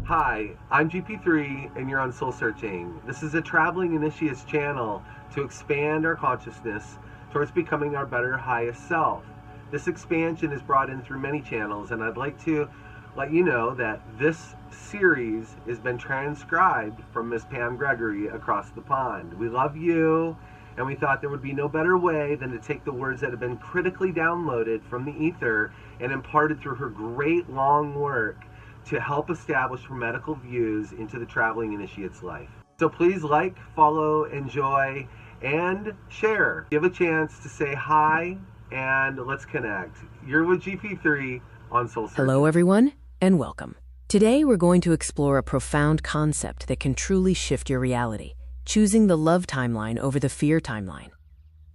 Hi, I'm GP3 and you're on Soul Searching. This is a traveling initiate's channel to expand our consciousness towards becoming our better highest self. This expansion is brought in through many channels, and I'd like to let you know that this series has been transcribed from Miss Pam Gregory across the pond. We love you, and we thought there would be no better way than to take the words that have been critically downloaded from the ether and imparted through her great long work to help establish hermetical views into the traveling initiate's life. So please like, follow, enjoy, and share. Give a chance to say hi, and let's connect. You're with GP3 on Soul Searching. Hello everyone, and welcome. Today we're going to explore a profound concept that can truly shift your reality, choosing the love timeline over the fear timeline.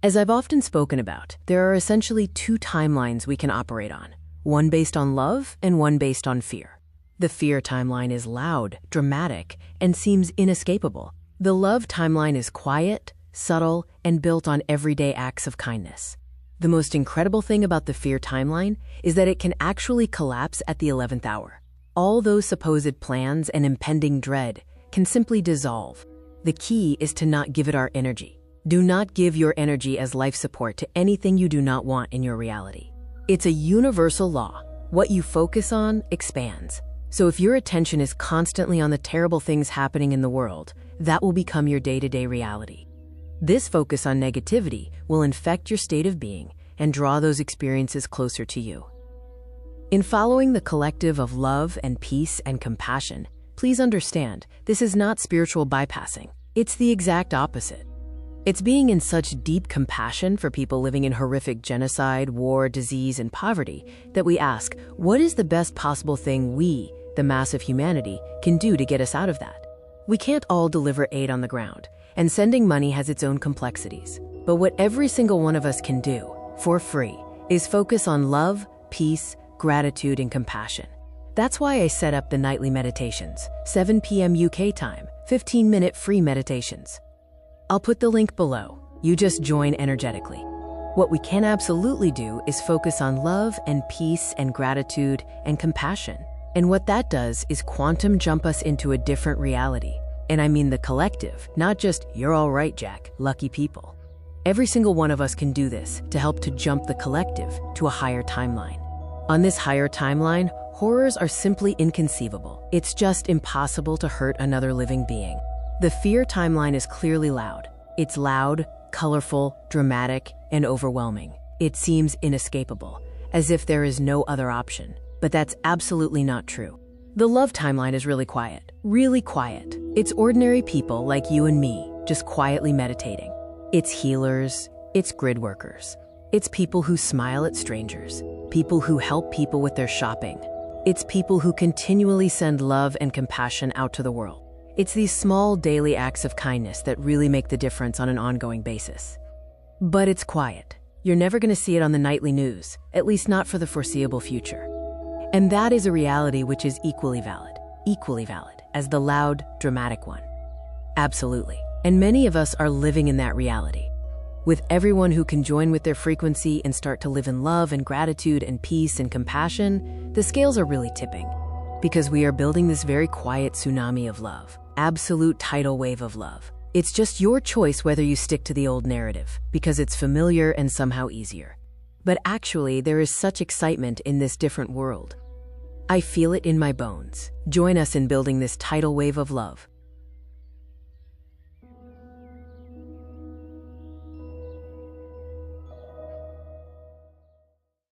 As I've often spoken about, there are essentially two timelines we can operate on, one based on love and one based on fear. The fear timeline is loud, dramatic, and seems inescapable. The love timeline is quiet, subtle, and built on everyday acts of kindness. The most incredible thing about the fear timeline is that it can actually collapse at the 11th hour. All those supposed plans and impending dread can simply dissolve. The key is to not give it our energy. Do not give your energy as life support to anything you do not want in your reality. It's a universal law. What you focus on expands. So if your attention is constantly on the terrible things happening in the world, that will become your day-to-day reality. This focus on negativity will infect your state of being and draw those experiences closer to you. In following the collective of love and peace and compassion, please understand, this is not spiritual bypassing. It's the exact opposite. It's being in such deep compassion for people living in horrific genocide, war, disease, and poverty that we ask, what is the best possible thing we, the mass of humanity, can do to get us out of that? We can't all deliver aid on the ground, and sending money has its own complexities. But what every single one of us can do, for free, is focus on love, peace, gratitude, and compassion. That's why I set up the nightly meditations, 7 p.m. UK time, 15-minute free meditations. I'll put the link below. You just join energetically. What we can absolutely do is focus on love and peace and gratitude and compassion. And what that does is quantum jump us into a different reality. And I mean the collective, not just, you're all right, Jack, lucky people. Every single one of us can do this to help to jump the collective to a higher timeline. On this higher timeline, horrors are simply inconceivable. It's just impossible to hurt another living being. The fear timeline is clearly loud. It's loud, colorful, dramatic, and overwhelming. It seems inescapable, as if there is no other option. But that's absolutely not true. The love timeline is really quiet. Really quiet. It's ordinary people like you and me, just quietly meditating. It's healers. It's grid workers. It's people who smile at strangers. People who help people with their shopping. It's people who continually send love and compassion out to the world. It's these small daily acts of kindness that really make the difference on an ongoing basis. But it's quiet. You're never going to see it on the nightly news, at least not for the foreseeable future. And that is a reality which is equally valid as the loud, dramatic one. Absolutely. And many of us are living in that reality. With everyone who can join with their frequency and start to live in love and gratitude and peace and compassion, the scales are really tipping. Because we are building this very quiet tsunami of love. Absolute tidal wave of love. It's just your choice whether you stick to the old narrative, because it's familiar and somehow easier. But actually, there is such excitement in this different world. I feel it in my bones. Join us in building this tidal wave of love.